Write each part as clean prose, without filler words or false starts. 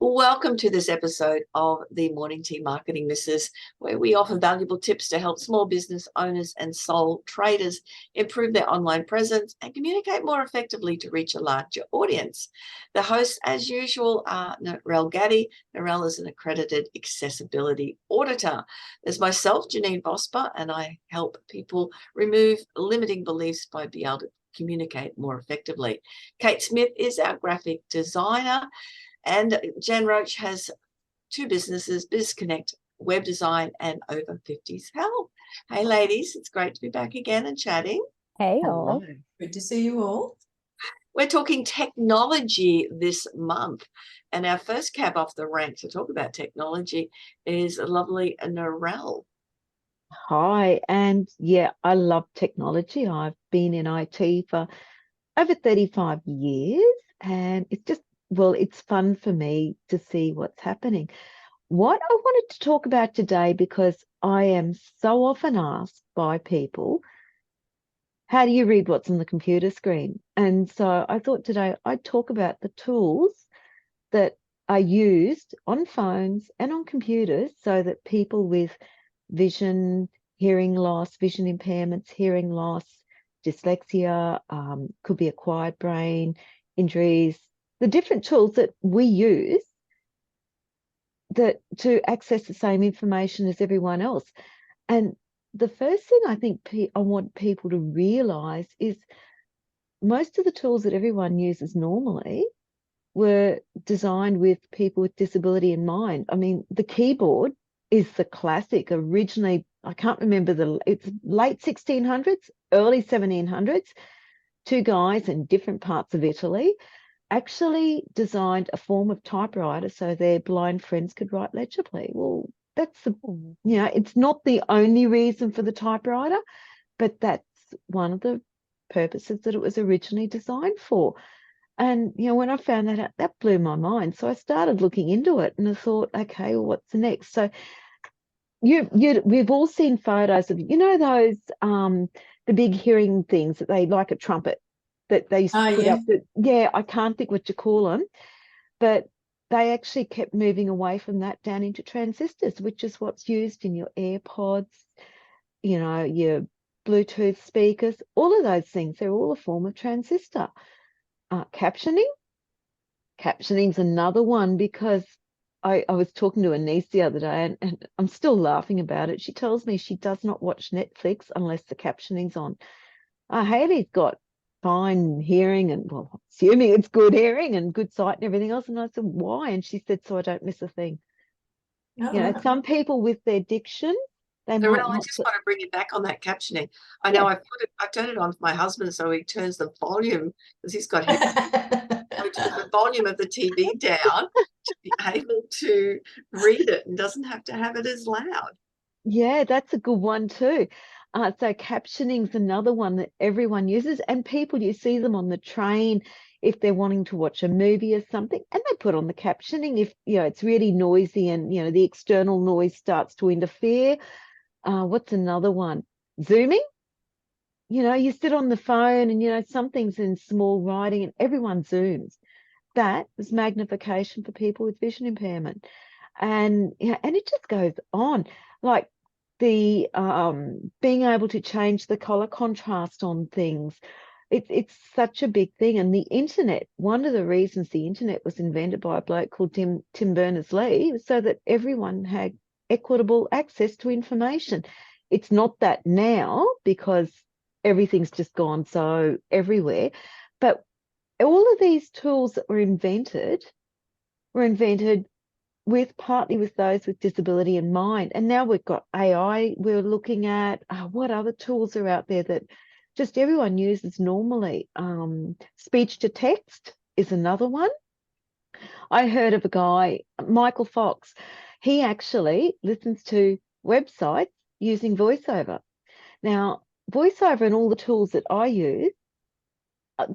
Welcome to this episode of the Morning Tea Marketing Missus, where we offer valuable tips to help small business owners and sole traders improve their online presence and communicate more effectively to reach a larger audience. The hosts, as usual, are Narelle Gaddy. Narelle is an accredited accessibility auditor. There's myself, Janine Vosper, and I help people remove limiting beliefs by being able to communicate more effectively. Kate Smith is our graphic designer. And Jan Roach has two businesses, BizConnect Web Design and Over 50s Health. Hey, ladies, it's great to be back again and chatting. Hey, all. Good to see you all. We're talking technology this month. And our first cab off the rank to talk about technology is lovely Narelle. Hi, and yeah, I love technology. I've been in IT for over 35 years, and it's fun for me to see what's happening. What I wanted to talk about today, because I am so often asked by people, how do you read what's on the computer screen? And so I thought today I'd talk about the tools that are used on phones and on computers so that people with vision, hearing loss, vision impairments, hearing loss, dyslexia, could be acquired brain injuries, the different tools that we use to access the same information as everyone else. And the first thing I think I want people to realize is most of the tools that everyone uses normally were designed with people with disability in mind. I mean, the keyboard is the classic. Originally, I can't remember it's late 1600s, early 1700s. Two guys in different parts of Italy actually designed a form of typewriter so their blind friends could write legibly. Well, it's not the only reason for the typewriter, but that's one of the purposes that it was originally designed for. And, when I found that out, that blew my mind. So I started looking into it and I thought, okay, well, what's the next? So we've all seen photos of, those, the big hearing things that they like a trumpet that they used to put up. I can't think what you call them, but they actually kept moving away from that down into transistors, which is what's used in your AirPods, your Bluetooth speakers, all of those things. They're all a form of transistor. Captioning's another one, because I was talking to a niece the other day and I'm still laughing about it. She tells me she does not watch Netflix unless the captioning's on. Haley's got fine hearing and, well, assuming it's good hearing and good sight and everything else. And I said, why? And she said, so I don't miss a thing. Some people with their diction, they might not. I just want to bring you back on that captioning. I know I turned it on for my husband so he turns the volume, because he's got the volume of the TV down to be able to read it and doesn't have to have it as loud. Yeah, that's a good one too. So captioning's another one that everyone uses, and people, you see them on the train if they're wanting to watch a movie or something, and they put on the captioning if it's really noisy and the external noise starts to interfere. What's another one? Zooming. You sit on the phone and something's in small writing and everyone zooms. That is magnification for people with vision impairment. And and it just goes on. Like the being able to change the color contrast on things. It's such a big thing. And the internet, one of the reasons the internet was invented by a bloke called Tim Berners-Lee was so that everyone had equitable access to information. It's not that now, because everything's just gone so everywhere. But all of these tools that were invented partly with those with disability in mind. And now we've got AI. We're looking at what other tools are out there that just everyone uses normally. Speech to text is another one. I heard of a guy, Michael Fox. He actually listens to websites using VoiceOver. Now, VoiceOver and all the tools that I use,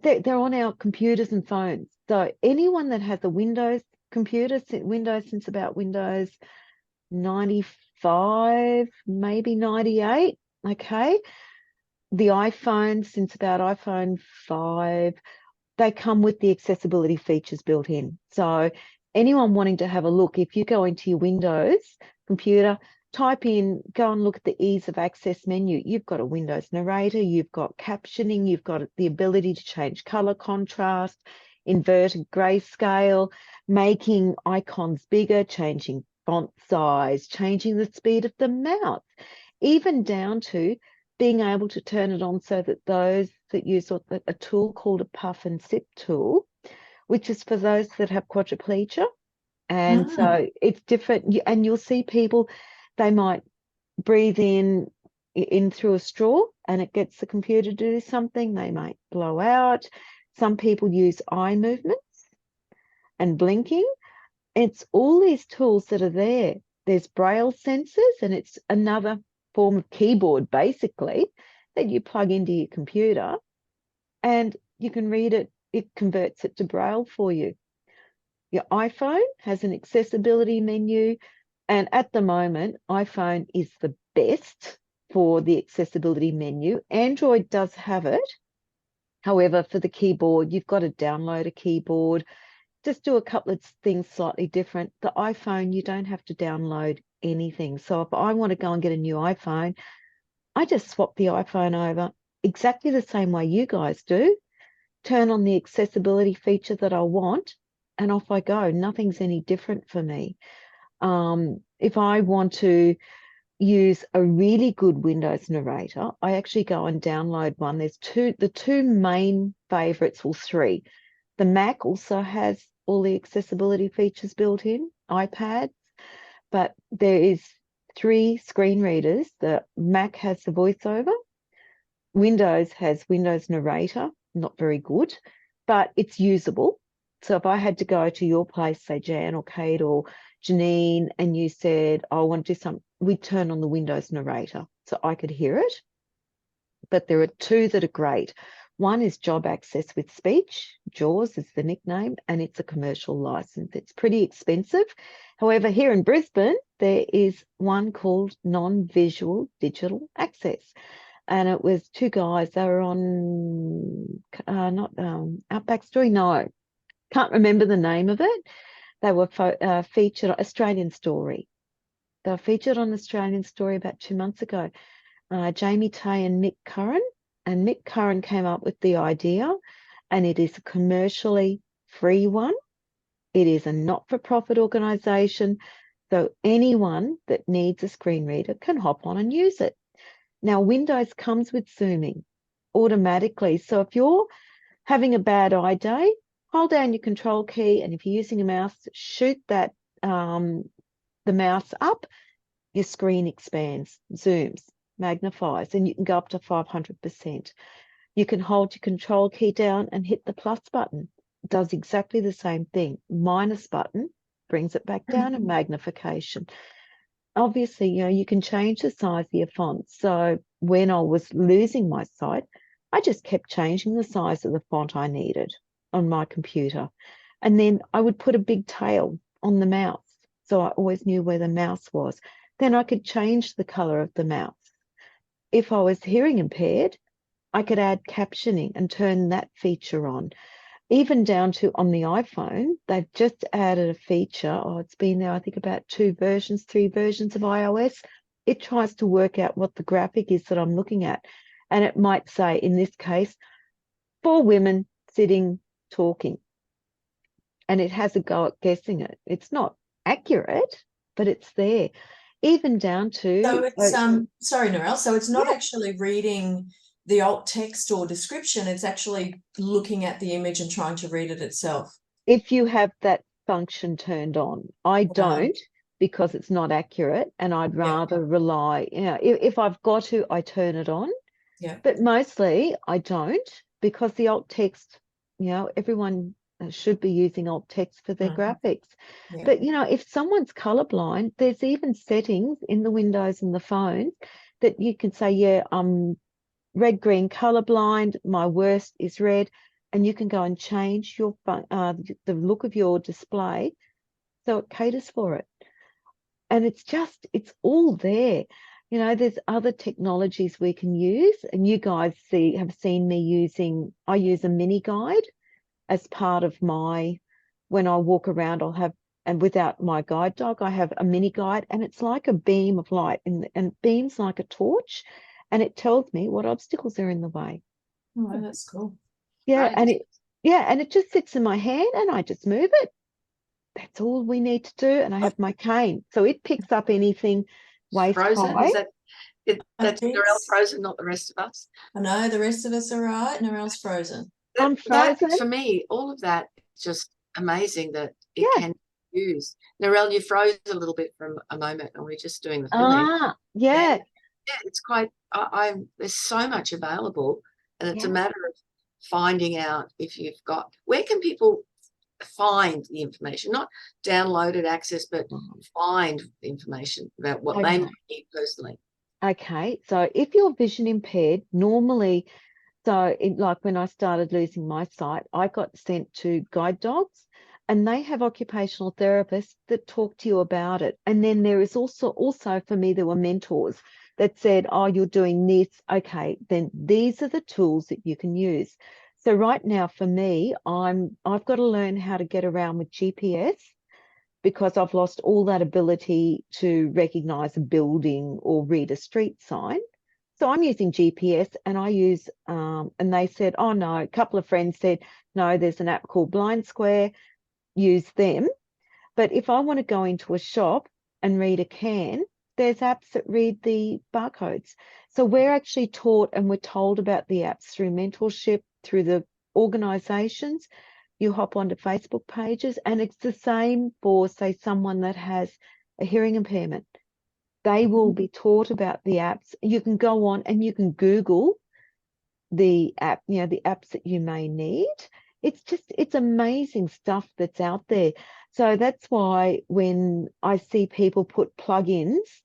they're on our computers and phones. So anyone that has a Windows computer, Windows since about Windows 95, maybe 98, okay? The iPhone since about iPhone 5, they come with the accessibility features built in. So anyone wanting to have a look, if you go into your Windows computer, type in, go and look at the ease of access menu. You've got a Windows narrator, you've got captioning, you've got the ability to change color contrast, inverted grayscale, making icons bigger, changing font size, changing the speed of the mouse, even down to being able to turn it on so that those that use a tool called a puff and sip tool, which is for those that have quadriplegia. And so it's different. And you'll see people, they might breathe in through a straw and it gets the computer to do something. They might blow out. Some people use eye movements and blinking. It's all these tools that are there. There's braille sensors, and it's another form of keyboard, basically, that you plug into your computer and you can read it. It converts it to braille for you. Your iPhone has an accessibility menu, and at the moment, iPhone is the best for the accessibility menu. Android does have it. However, for the keyboard, you've got to download a keyboard, just do a couple of things slightly different. The iPhone, you don't have to download anything. So if I want to go and get a new iPhone, I just swap the iPhone over exactly the same way you guys do, turn on the accessibility feature that I want, and off I go. Nothing's any different for me. If I want to use a really good Windows narrator, I actually go and download one. There's the two main favorites, well, three. The Mac also has all the accessibility features built in, iPads, but there is 3 screen readers. The Mac has the voiceover. Windows has Windows Narrator, not very good, but it's usable. So if I had to go to your place, say Jan or Kate or Janine, and you said, I want to do something, we'd turn on the Windows Narrator so I could hear it. But there are 2 that are great. One is Job Access with Speech. JAWS is the nickname, and it's a commercial license. It's pretty expensive. However, here in Brisbane, there is one called Non-Visual Digital Access. And it was 2 guys. They were on, not Outback Story, no. Can't remember the name of it. They were featured on Australian Story. They were featured on Australian Story about 2 months ago. Jamie Tay and Mick Curran. And Mick Curran came up with the idea, and it is a commercially free one. It is a not-for-profit organisation, so anyone that needs a screen reader can hop on and use it. Now, Windows comes with zooming automatically. So if you're having a bad eye day, hold down your control key, and if you're using a mouse, shoot that the mouse up, your screen expands, zooms, magnifies, and you can go up to 500%. You can hold your control key down and hit the plus button. It does exactly the same thing. Minus button brings it back down in magnification. Obviously, you can change the size of your font. So when I was losing my sight, I just kept changing the size of the font I needed on my computer. And then I would put a big tail on the mouse, so I always knew where the mouse was. Then I could change the color of the mouse. If I was hearing impaired, I could add captioning and turn that feature on. Even down to on the iPhone, they've just added a feature. Oh, it's been there, I think, about 3 versions of iOS. It tries to work out what the graphic is that I'm looking at. And it might say, in this case, 4 women sitting, talking. And it has a go at guessing it. It's not accurate, but it's there. Even down to... So it's, sorry, Narelle, so it's not Yeah. actually reading the alt text or description, it's actually looking at the image and trying to read it itself. If you have that function turned on. I don't, because it's not accurate, and I'd rather rely, if I've got to, I turn it on. Yeah. But mostly I don't, because the alt text, everyone should be using alt text for their graphics. Yeah. But, if someone's colorblind, there's even settings in the Windows and the phones that you can say, yeah, I'm red, green, colorblind, my worst is red, and you can go and change your the look of your display so it caters for it. And it's all there. There's other technologies we can use, and you guys have seen me I use a mini guide as part of when I walk around, I'll have And without my guide dog, I have a mini guide, and it's like a beam of light, and beams like a torch, and it tells me what obstacles are in the way. Oh, that's cool. Yeah, Right. and it just sits in my hand, and I just move it. That's all we need to do. And I have my cane, so it picks up anything waist Frozen? high. Is that that's Narelle Yes. frozen, not the rest of us? I know the rest of us are right. Narelle's frozen. I'm That frozen. for me, all of that is just amazing that it Yeah. can be used. Narelle, you froze a little bit from a moment, and we're just doing the filling. Yeah. And yeah, it's quite. There's so much available, and it's a Yeah. matter of finding out if you've got. Where can people find the information? Not downloaded access, but find information about what they Okay. might need personally. Okay, so if you're vision impaired, normally, like when I started losing my sight, I got sent to guide dogs, and they have occupational therapists that talk to you about it. And then there is also for me, there were mentors that said, oh, you're doing this. Okay, then these are the tools that you can use. So right now for me, I've got to learn how to get around with GPS, because I've lost all that ability to recognize a building or read a street sign. So I'm using GPS, and I use, and they said, oh no, a couple of friends said, no, there's an app called Blind Square, use them. But if I want to go into a shop and read a can, there's apps that read the barcodes. So we're actually taught and we're told about the apps through mentorship, through the organizations. You hop onto Facebook pages, and it's the same for, say, someone that has a hearing impairment. They will be taught about the apps. You can go on and you can Google the app, the apps that you may need. It's amazing stuff that's out there. So that's why when I see people put plugins,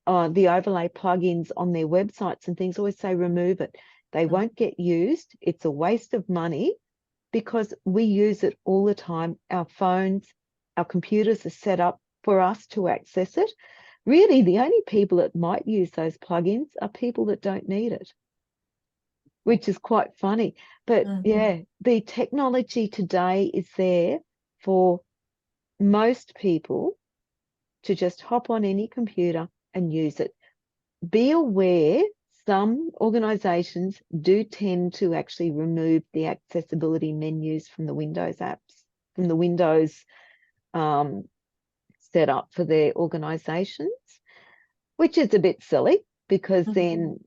the overlay plugins on their websites and things, I always say remove it. They won't get used. It's a waste of money, because we use it all the time. Our phones, our computers are set up for us to access it. Really, the only people that might use those plugins are people that don't need it, which is quite funny. But yeah, the technology today is there for most people to just hop on any computer and use it. Be aware, some organizations do tend to actually remove the accessibility menus from the Windows apps, from the Windows set up for their organizations, which is a bit silly, because then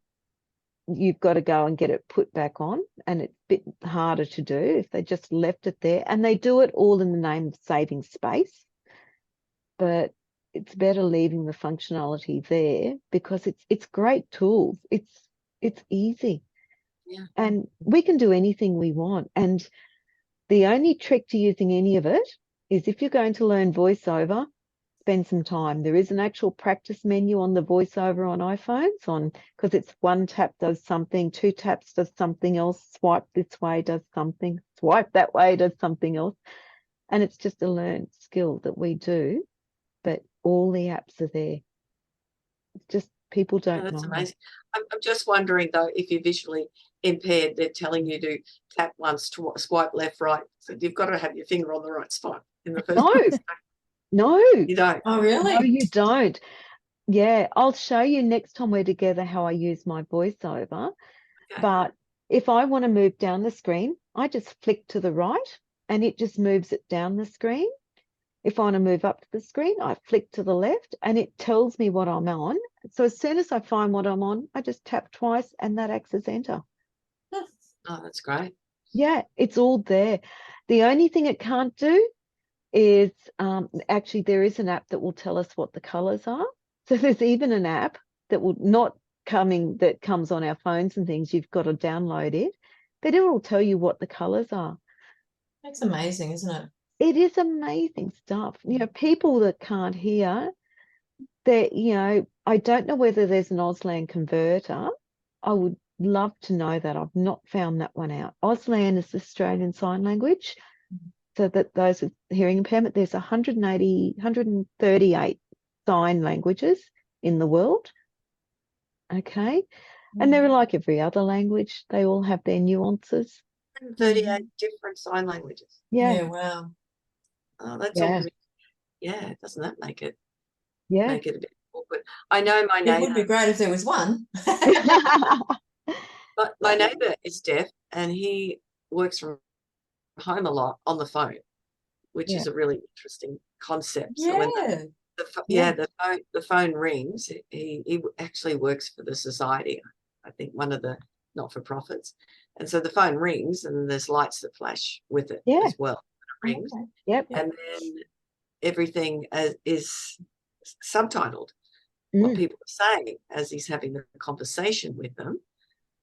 you've got to go and get it put back on, and it's a bit harder to do if they just left it there. And they do it all in the name of saving space, but it's better leaving the functionality there, because it's great tools. It's easy. Yeah. And we can do anything we want. And the only trick to using any of it is, if you're going to learn voiceover, spend some time. There is an actual practice menu on the voiceover on iPhones, because it's one tap does something, two taps does something else, swipe this way does something, swipe that way does something else. And it's just a learned skill that we do, but all the apps are there. It's just people don't That's know. amazing. I'm just wondering though, if you're visually impaired, they're telling you to tap once to swipe left, right. So you've got to have your finger on the right spot in the first place. No, You don't. Oh, really? no, you don't. Yeah, I'll show you next time we're together how I use my voiceover. Okay. But if I want to move down the screen, I just flick to the right and it just moves it down the screen. If I want to move up to the screen, I flick to the left and it tells me what I'm on. So as soon as I find what I'm on, I just tap twice and that acts as enter. Oh, that's great. Yeah, it's all there. The only thing it can't do is actually there is an app that will tell us what the colors are. So there's even an app that will not that comes on our phones and things. You've got to download it, but it will tell you what the colors are. That's amazing, isn't it? It is amazing stuff. People that can't hear, I don't know whether there's an Auslan converter. I would love to know that. I've not found that one out. Auslan is Australian Sign Language. So that those with hearing impairment, there's 138 sign languages in the world. Okay. And they're like every other language. They all have their nuances. 138 different sign languages. Yeah. Yeah, wow. Oh, that's Yeah. all. Yeah, doesn't that make it Yeah. a bit awkward? I know my It would be neighbour, great if there was one. but my neighbour is deaf and he works from home a lot on the phone, which is a really interesting concept. So when the phone rings, he actually works for the society, I think one of the not-for-profits, and so the phone rings and there's lights that flash with it Yeah. as well when it rings, Okay. Yep. and then everything is subtitled, what people are saying as he's having the conversation with them,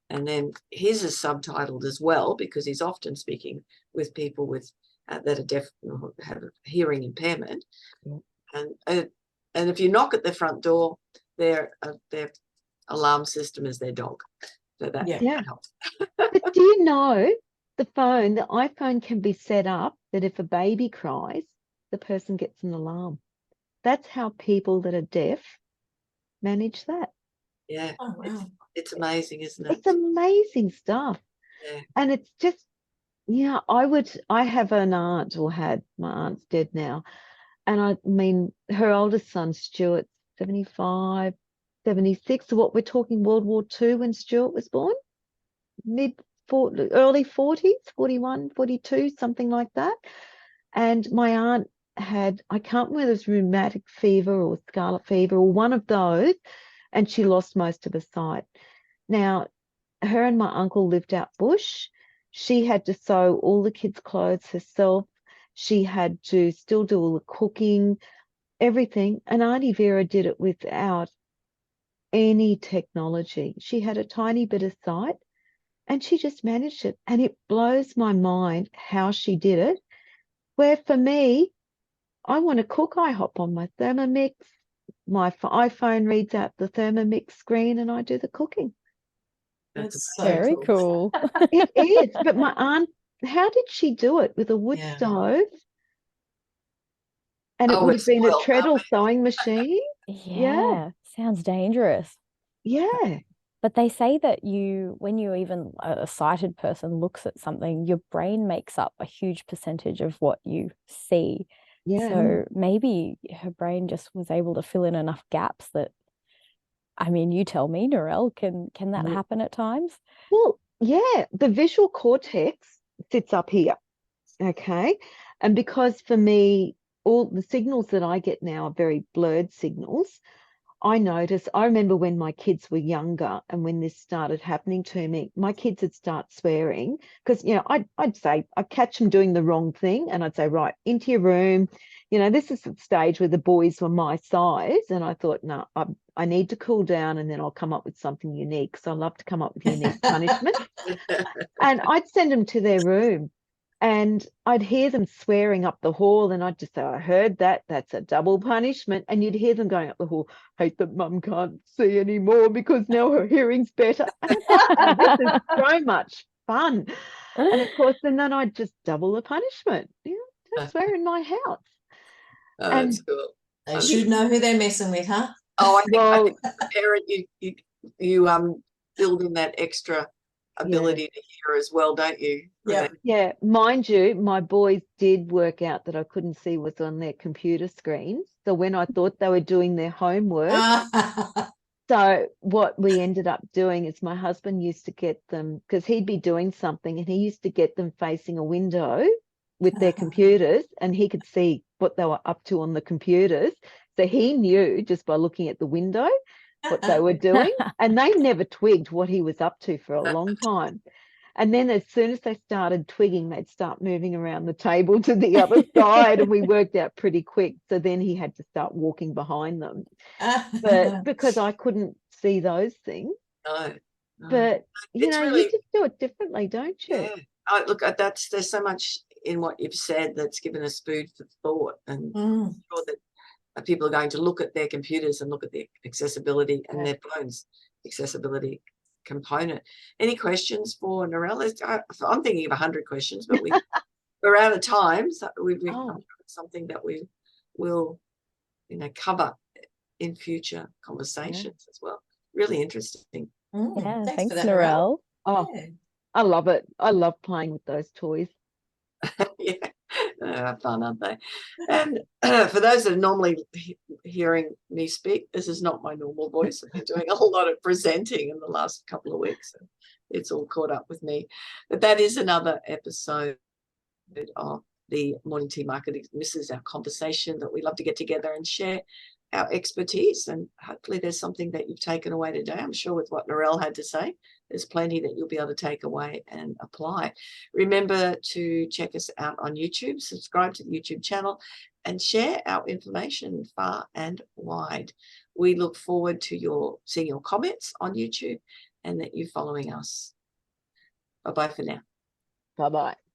and then his is subtitled as well because he's often speaking with people with that are deaf or have a hearing impairment. And if you knock at the front door, their alarm system is their dog. So that helps. But do you know the iPhone can be set up that if a baby cries, the person gets an alarm. That's how people that are deaf manage that. Yeah. Oh, wow. It's amazing, isn't it? It's amazing stuff. Yeah. And it's just, I have an aunt, or had, my aunt's dead now. And I mean, her oldest son, Stuart, 75, 76. So what we're talking World War II when Stuart was born? Early 40s, 41, 42, something like that. And my aunt had, I can't remember whether it was rheumatic fever or scarlet fever or one of those, and she lost most of her sight. Now, her and my uncle lived out bush. She had to sew all the kids' clothes herself. She had to still do all the cooking, everything. And Auntie Vera did it without any technology. She had a tiny bit of sight and she just managed it. And it blows my mind how she did it. Where for me, I want to cook, I hop on my Thermomix, my iPhone reads out the Thermomix screen and I do the cooking. That's so Very cool. It is. But my aunt, how did she do it with a wood stove? And it would have been a treadle sewing machine. Yeah, sounds dangerous. Yeah. But they say that when you even a sighted person looks at something, your brain makes up a huge percentage of what you see. Yeah. So maybe her brain just was able to fill in enough gaps that, I mean, you tell me, Narelle, can that happen at times? Well, yeah, the visual cortex sits up here. Okay. And because for me, all the signals that I get now are very blurred signals. I remember when my kids were younger and when this started happening to me, my kids would start swearing because, I'd say, I'd catch them doing the wrong thing and I'd say, right, into your room. This is the stage where the boys were my size. And I thought, no, I need to cool down and then I'll come up with something unique. So I love to come up with unique punishment. And I'd send them to their room. And I'd hear them swearing up the hall and I'd just say, I heard that. That's a double punishment. And you'd hear them going up the hall, hate that mum can't see anymore because now her hearing's better. And I thought, oh, this is so much fun. And of course, and then I'd just double the punishment. Don't swear in my house. Oh, that's cool. They should know who they're messing with, huh? Oh, I think as a parent, you build in that extra ability to hear as well, don't you? Yeah. Mind you, my boys did work out that I couldn't see what's on their computer screens. So when I thought they were doing their homework, so what we ended up doing is my husband used to get them, because he'd be doing something and he used to get them facing a window with their computers and he could see what they were up to on the computers. So he knew just by looking at the window what they were doing, and they never twigged what he was up to for a long time. And then as soon as they started twigging, they'd start moving around the table to the other side, and we worked out pretty quick. So then he had to start walking behind them. But because I couldn't see those things. No. But, It's you just do it differently, don't you? Yeah. Oh, look, there's so much in what you've said that's given us food for thought, and I'm sure that people are going to look at their computers and look at the accessibility and their phones accessibility component. Any questions for Narelle? I'm thinking of 100 questions, but we're out of time. So we've something that we will, cover in future conversations as well. Really interesting. Yeah, thanks for that, Narelle. Oh, I love it. I love playing with those toys. Yeah, They're fun, aren't they? And for those that are normally hearing me speak, this is not my normal voice. I've been doing a whole lot of presenting in the last couple of weeks. So it's all caught up with me. But that is another episode of the Morning Tea Marketing. This is our conversation that we love to get together and share our expertise, and hopefully there's something that you've taken away today. I'm sure with what Narelle had to say, there's plenty that you'll be able to take away and apply. Remember to check us out on YouTube, subscribe to the YouTube channel, and share our information far and wide. We look forward to seeing your comments on YouTube and that you following us. Bye-bye for now. Bye-bye.